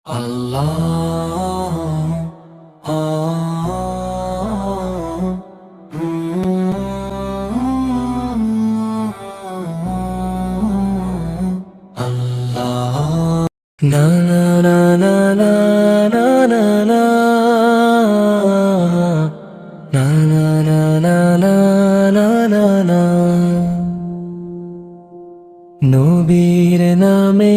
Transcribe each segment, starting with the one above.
Allah, Allah. Na na na na na na na na na na na na na na na নবীর নামে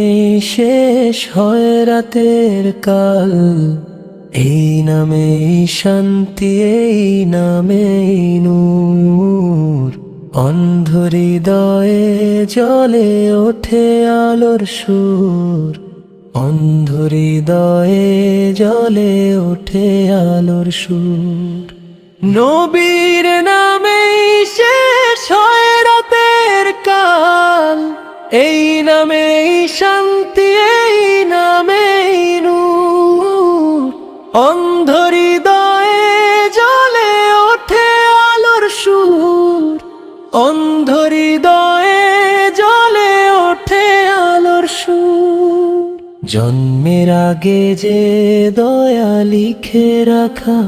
শেষ হয় রাতের কাল, এই নামে শান্তি, এই নামে নূর। অন্ধ হৃদয়ে জ্বলে ওঠে আলোর সুর, অন্ধ হৃদয়ে জ্বলে ওঠে আলোর সুর। নবীর নামে শেষ হয় রাতের কাল, এই নামেই শান্তি, এই নামেই নূর। অন্ধ হৃদয়ে জ্বলে ওঠে আলোর সুর, অন্ধ হৃদয়ে জ্বলে ওঠে আলোর সুর। জন্মের আগে যে দয়া লিখে রাখা,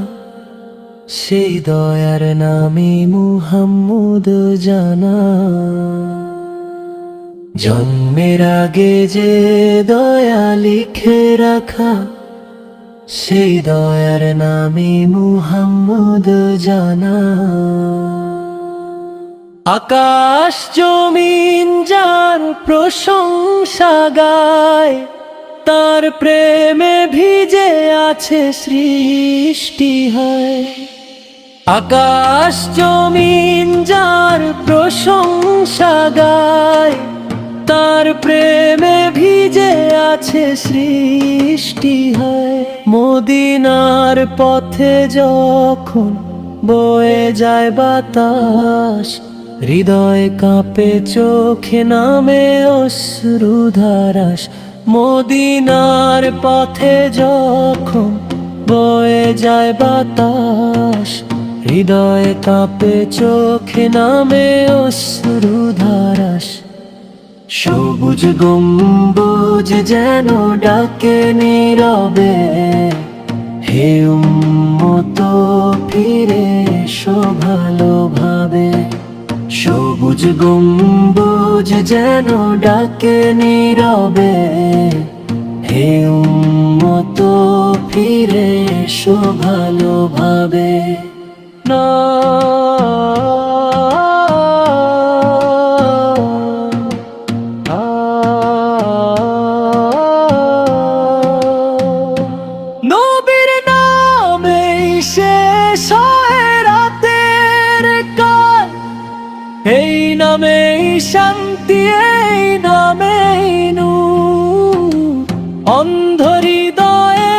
সেই দয়ার নামে মুহাম্মদ জানা। জন্মের আগে যে দয়া লিখে রাখা, সেই দয়ার নামে মুহাম্মদ জানা। আকাশ জমিন যার প্রশংসা গায়, তার প্রেমে ভিজে আছে সৃষ্টি হয়। আকাশ জমিন যার প্রশংসা গায়, তার প্রেমে ভিজে আছে সৃষ্টি হয়। মদিনার পথে যখন বয়ে যায় বাতাস, হৃদয় কাঁপে চোখে নামে অশ্রুধারাস। মদিনার পথে যখন বয়ে যায় বাতাস, হৃদয় কাঁপে চোখে নামে অশ্রুধারাস। সবুজ গম্বুজ যেন ডাকে নীরবে, হে উম্মত ফিরে এসো ভালোভাবে। সবুজ গম্বুজ যেন ডাকে নীরবে, হে উম্মত ফিরে এসো ভালোভাবে। না নবীর নামে শেষ হয় রাতের কাল, এই নামেই শান্তি, এই নামেই নূর। অন্ধ হৃদয়ে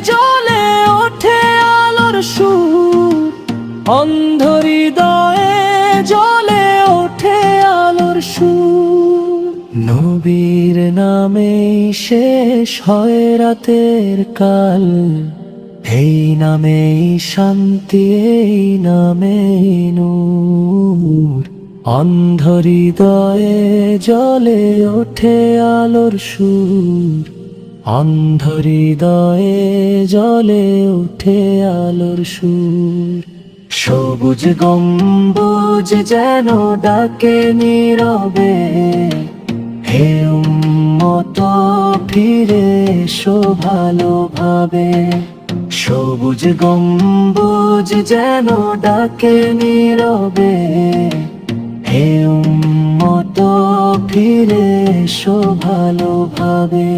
জ্বলে ওঠে আলোর সুর, অন্ধ হৃদয়ে জ্বলে ওঠে আলোর সুর। নবীর নামেই শেষ হয় রাতের কাল, এই নামেই শান্তি, এই নামেই নূর। অন্ধ হৃদয়ে জ্বলে ওঠে আলোর সুর, অন্ধ হৃদয়ে জ্বলে ওঠে আলোর সুর। সবুজ গম্বুজ যেন ডাকে নীরবে, হে উম্মত ফিরে এসো ভালোভাবে। সবুজ গম্বুজ যেন ডাকে নীরবে, হে উম্মত ফিরে এসো ভালোভাবে।